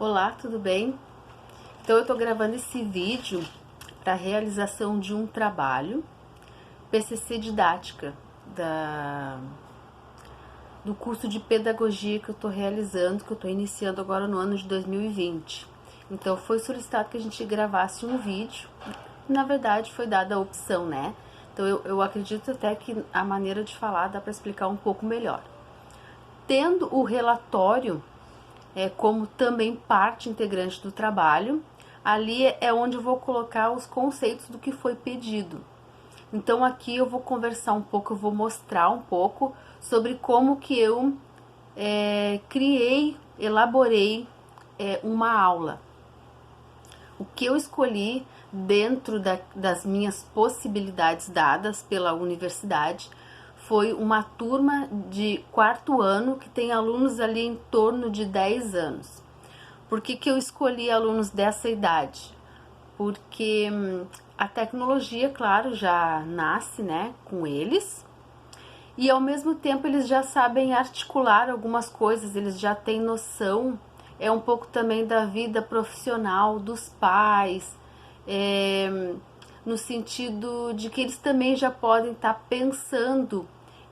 Olá, tudo bem? Então eu estou gravando esse vídeo para a realização de um trabalho PCC didática do curso de pedagogia que eu estou realizando, que eu estou iniciando agora no ano de 2020. Então foi solicitado que a gente gravasse um vídeo. Na verdade foi dada a opção, né? Então eu acredito até que a maneira de falar dá para explicar um pouco melhor. Tendo o relatório como também parte integrante do trabalho, ali é onde eu vou colocar os conceitos do que foi pedido. Então aqui eu vou conversar um pouco, eu vou mostrar um pouco sobre como que eu elaborei uma aula. O que eu escolhi dentro das minhas possibilidades dadas pela universidade foi uma turma de 4º ano que tem alunos ali em torno de 10 anos. Por que eu escolhi alunos dessa idade? Porque a tecnologia, claro, já nasce, né, com eles, e ao mesmo tempo eles já sabem articular algumas coisas, eles já têm noção, um pouco também da vida profissional dos pais, no sentido de que eles também já podem estar pensando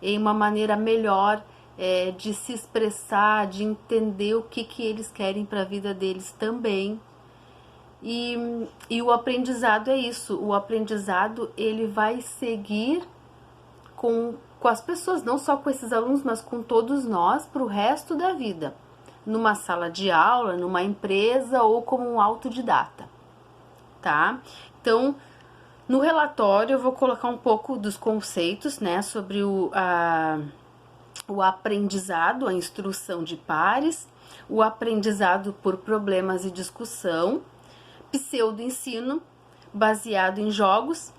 em uma maneira melhor de se expressar, de entender o que eles querem para a vida deles também. E o aprendizado é isso, o aprendizado ele vai seguir com as pessoas, não só com esses alunos, mas com todos nós para o resto da vida, numa sala de aula, numa empresa ou como um autodidata, tá? Então, no relatório eu vou colocar um pouco dos conceitos, né, sobre o aprendizado, a instrução de pares, o aprendizado por problemas e discussão, pseudo-ensino, baseado em jogos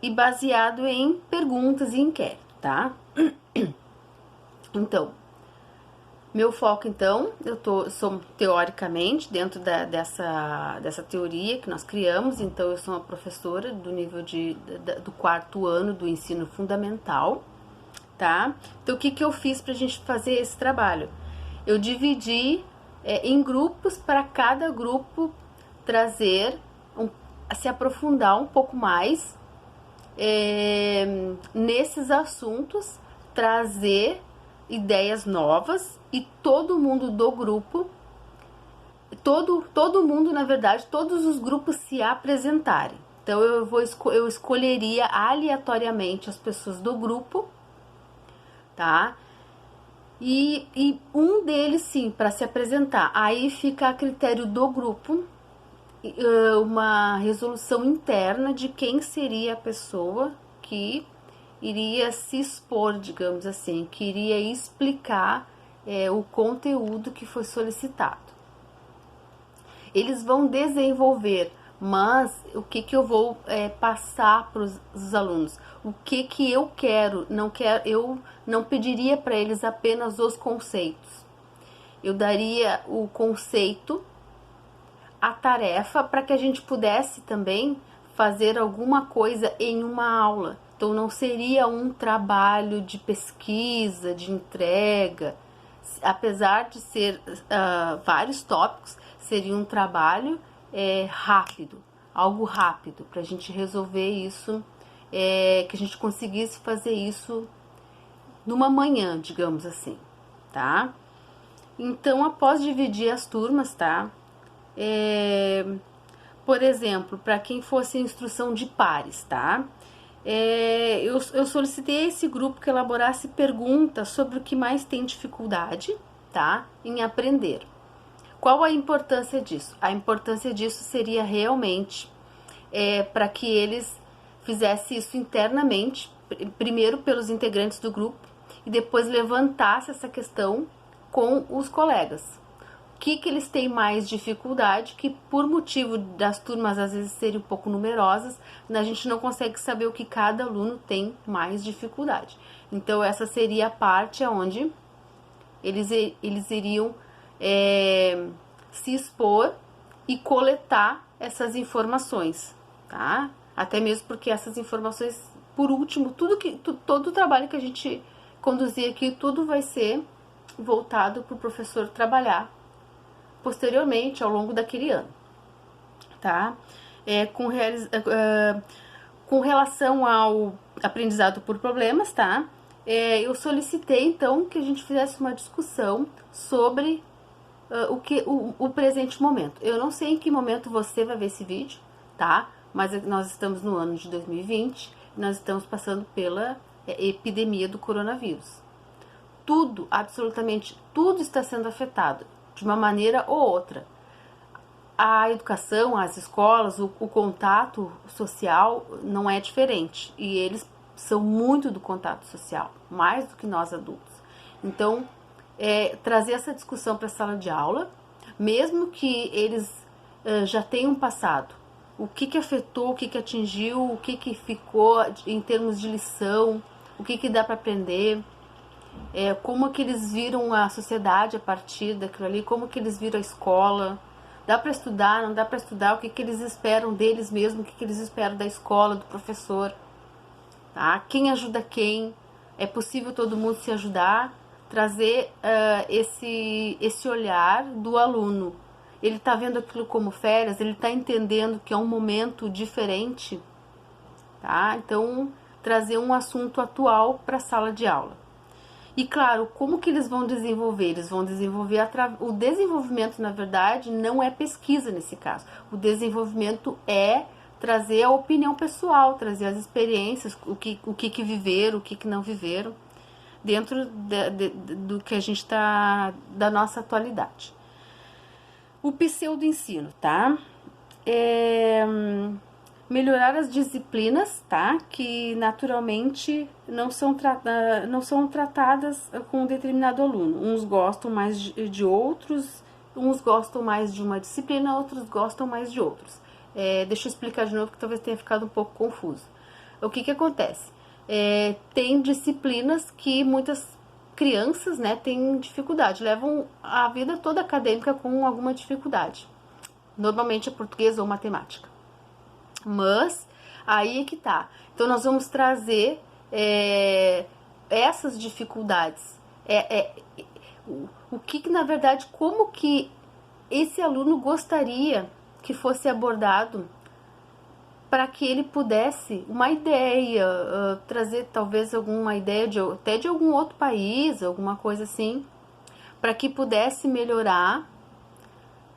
e baseado em perguntas e inquérito, tá? Então, meu foco, então, sou teoricamente dentro dessa teoria que nós criamos, então eu sou uma professora do nível do 4º ano do ensino fundamental, tá? Então, o que eu fiz pra gente fazer esse trabalho? Eu dividi em grupos, para cada grupo trazer, se aprofundar um pouco mais nesses assuntos, trazer ideias novas e todo mundo do grupo, todo mundo, na verdade, todos os grupos se apresentarem. Então eu escolheria aleatoriamente as pessoas do grupo, tá? E um deles sim, para se apresentar. Aí fica a critério do grupo uma resolução interna de quem seria a pessoa que iria se expor, digamos assim, que iria explicar o conteúdo que foi solicitado. Eles vão desenvolver, mas o que eu vou passar para os alunos? O que eu quero? Eu não pediria para eles apenas os conceitos. Eu daria o conceito, a tarefa, para que a gente pudesse também fazer alguma coisa em uma aula. Então não seria um trabalho de pesquisa, de entrega, apesar de ser vários tópicos, seria um trabalho rápido, algo rápido, para a gente resolver isso, que a gente conseguisse fazer isso numa manhã, digamos assim, tá? Então, após dividir as turmas, tá? Por exemplo, para quem fosse instrução de pares, tá? Eu solicitei a esse grupo que elaborasse perguntas sobre o que mais tem dificuldade, tá? Em aprender. Qual a importância disso? A importância disso seria realmente para que eles fizessem isso internamente, primeiro pelos integrantes do grupo, e depois levantasse essa questão com os colegas. O que eles têm mais dificuldade, que por motivo das turmas às vezes serem um pouco numerosas, a gente não consegue saber o que cada aluno tem mais dificuldade. Então essa seria a parte onde eles iriam se expor e coletar essas informações, tá? Até mesmo porque essas informações, por último, todo o trabalho que a gente conduzir aqui, tudo vai ser voltado para o professor trabalhar posteriormente ao longo daquele ano, tá? Com relação ao aprendizado por problemas, tá? Eu solicitei então que a gente fizesse uma discussão sobre o presente momento. Eu não sei em que momento você vai ver esse vídeo, tá? Mas nós estamos no ano de 2020, nós estamos passando pela epidemia do coronavírus. Tudo, absolutamente tudo está sendo afetado de uma maneira ou outra. A educação, as escolas, o contato social não é diferente. E eles são muito do contato social, mais do que nós adultos. Então, trazer essa discussão para a sala de aula, mesmo que eles já tenham passado, o que afetou, o que atingiu, o que ficou em termos de lição, o que dá para aprender, como que eles viram a sociedade a partir daquilo ali, como que eles viram a escola, dá para estudar, não dá para estudar, o que eles esperam deles mesmos, o que eles esperam da escola, do professor, tá? Quem ajuda quem, é possível todo mundo se ajudar, trazer esse olhar do aluno. Ele está vendo aquilo como férias, ele está entendendo que é um momento diferente, tá? Então, trazer um assunto atual para a sala de aula. E claro, como que eles vão desenvolver? Eles vão desenvolver o desenvolvimento, na verdade, não é pesquisa nesse caso. O desenvolvimento é trazer a opinião pessoal, trazer as experiências, o que viveram, o que não viveram, dentro do que a gente está, da nossa atualidade. O pseudo-ensino, tá? Melhorar as disciplinas, tá? Que naturalmente não são tratadas com um determinado aluno. Uns gostam mais de outros, uns gostam mais de uma disciplina, outros gostam mais de outros. Deixa eu explicar de novo que talvez tenha ficado um pouco confuso. O que acontece? Tem disciplinas que muitas crianças, né, têm dificuldade, levam a vida toda acadêmica com alguma dificuldade. Normalmente é português ou matemática. Mas aí é que tá. Então nós vamos trazer essas dificuldades. O que na verdade, como que esse aluno gostaria que fosse abordado para que ele pudesse uma ideia, trazer talvez alguma ideia até de algum outro país, alguma coisa assim, para que pudesse melhorar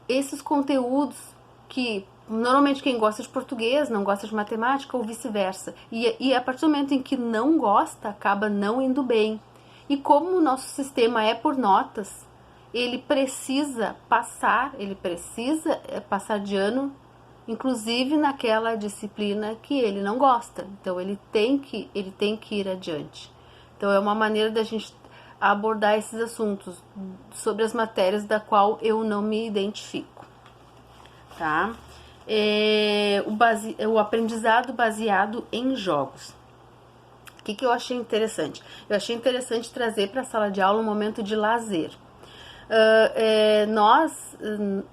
esses conteúdos que normalmente quem gosta de português não gosta de matemática ou vice-versa. E a partir do momento em que não gosta, acaba não indo bem. E como o nosso sistema é por notas, ele precisa passar de ano, inclusive naquela disciplina que ele não gosta. Então ele tem que ir adiante. Então é uma maneira da gente abordar esses assuntos sobre as matérias da qual eu não me identifico, tá? O aprendizado baseado em jogos. O que eu achei interessante? Eu achei interessante trazer para a sala de aula um momento de lazer. Nós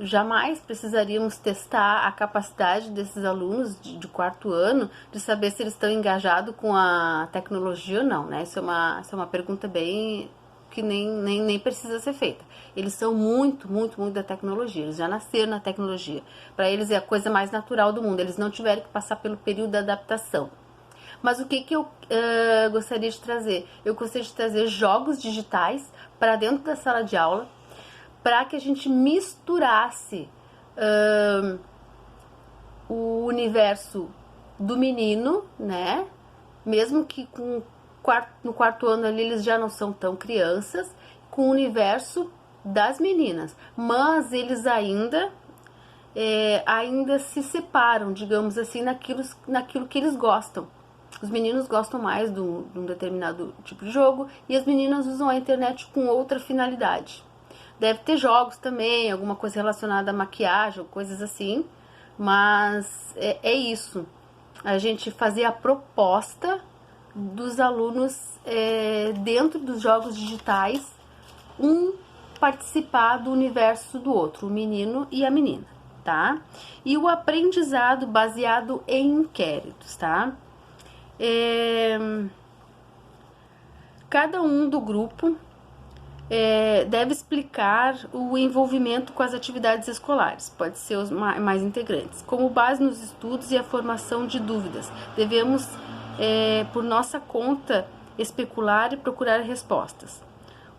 jamais precisaríamos testar a capacidade desses alunos de quarto ano de saber se eles estão engajados com a tecnologia ou não, né? Isso é uma pergunta bem que nem precisa ser feita. Eles são muito da tecnologia, eles já nasceram na tecnologia. Para eles é a coisa mais natural do mundo, eles não tiveram que passar pelo período da adaptação. Mas o que eu gostaria de trazer? Eu gostaria de trazer jogos digitais para dentro da sala de aula, para que a gente misturasse o universo do menino, né? Mesmo que no quarto ano ali eles já não são tão crianças, com o universo das meninas. Mas eles ainda se separam, digamos assim, naquilo que eles gostam. Os meninos gostam mais de um determinado tipo de jogo e as meninas usam a internet com outra finalidade. Deve ter jogos também, alguma coisa relacionada à maquiagem, coisas assim, mas é isso. A gente fazer a proposta dos alunos dentro dos jogos digitais, participar do universo do outro, o menino e a menina, tá? E o aprendizado baseado em inquéritos, tá? Cada um do grupo deve explicar o envolvimento com as atividades escolares, pode ser os mais integrantes. Como base nos estudos e a formação de dúvidas, devemos, por nossa conta, especular e procurar respostas.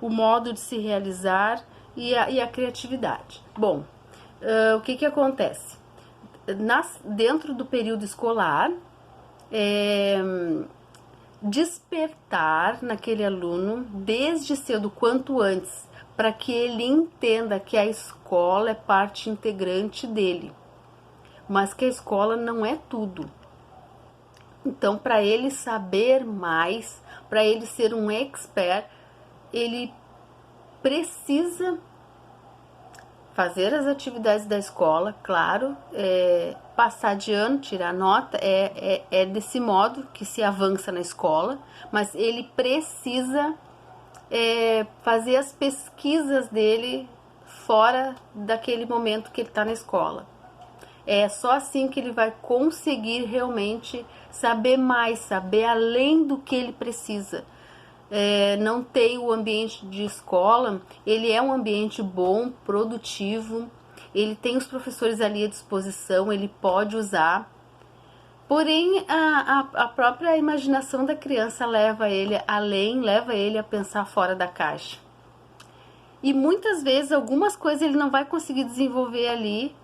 O modo de se realizar e a criatividade. Bom, o que acontece? Dentro do período escolar, despertar naquele aluno desde cedo, quanto antes, para que ele entenda que a escola é parte integrante dele, mas que a escola não é tudo. Então, para ele saber mais, para ele ser um expert, ele precisa fazer as atividades da escola, claro, passar de ano, tirar nota, é desse modo que se avança na escola, mas ele precisa fazer as pesquisas dele fora daquele momento que ele está na escola. É só assim que ele vai conseguir realmente saber mais, saber além do que ele precisa. Não tem o ambiente de escola, ele é um ambiente bom, produtivo, ele tem os professores ali à disposição, ele pode usar, porém a própria imaginação da criança leva ele além, leva ele a pensar fora da caixa. E muitas vezes algumas coisas ele não vai conseguir desenvolver ali,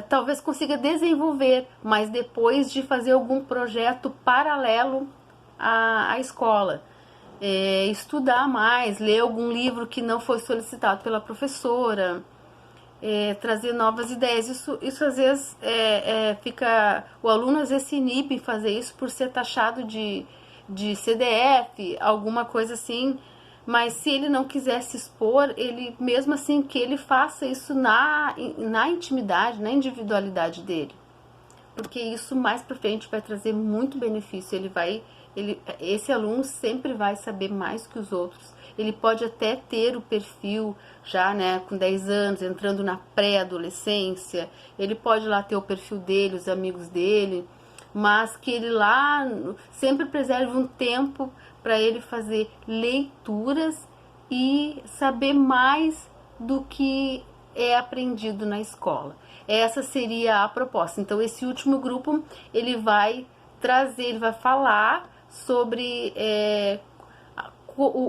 talvez consiga desenvolver, mas depois de fazer algum projeto paralelo à escola. Estudar mais, ler algum livro que não foi solicitado pela professora, trazer novas ideias. Isso às vezes o aluno às vezes se inibe em fazer isso por ser taxado de CDF, alguma coisa assim, mas se ele não quiser se expor, ele mesmo assim que ele faça isso na intimidade, na individualidade dele, porque isso mais pra frente vai trazer muito benefício. Esse aluno sempre vai saber mais que os outros. Ele pode até ter o perfil já, né, com 10 anos, entrando na pré-adolescência, ele pode lá ter o perfil dele, os amigos dele, mas que ele lá sempre preserve um tempo para ele fazer leituras e saber mais do que é aprendido na escola. Essa seria a proposta. Então, esse último grupo, ele vai falar sobre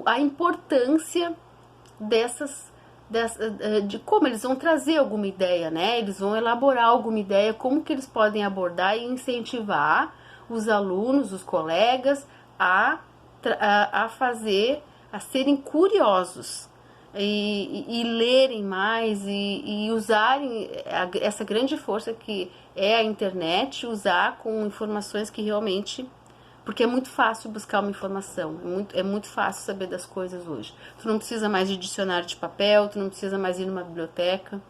a importância de como eles vão trazer alguma ideia, né? Eles vão elaborar alguma ideia, como que eles podem abordar e incentivar os alunos, os colegas a serem curiosos e lerem mais e usarem essa grande força que é a internet, usar com informações que realmente... Porque é muito fácil buscar uma informação, é muito fácil saber das coisas hoje. Tu não precisa mais de dicionário de papel, tu não precisa mais ir numa biblioteca,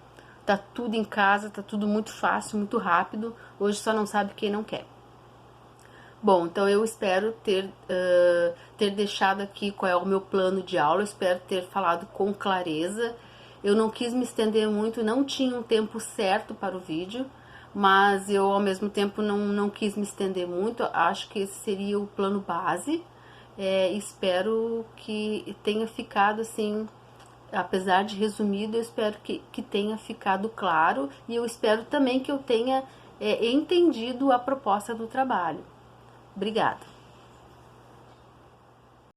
tá tudo em casa, tá tudo muito fácil, muito rápido, hoje só não sabe quem não quer. Bom, então eu espero ter deixado aqui qual é o meu plano de aula, eu espero ter falado com clareza. Eu não quis me estender muito, não tinha um tempo certo para o vídeo, mas eu ao mesmo tempo não quis me estender muito. Acho que esse seria o plano base. Espero que tenha ficado assim, apesar de resumido, eu espero que tenha ficado claro, e eu espero também que eu tenha entendido a proposta do trabalho. Obrigada.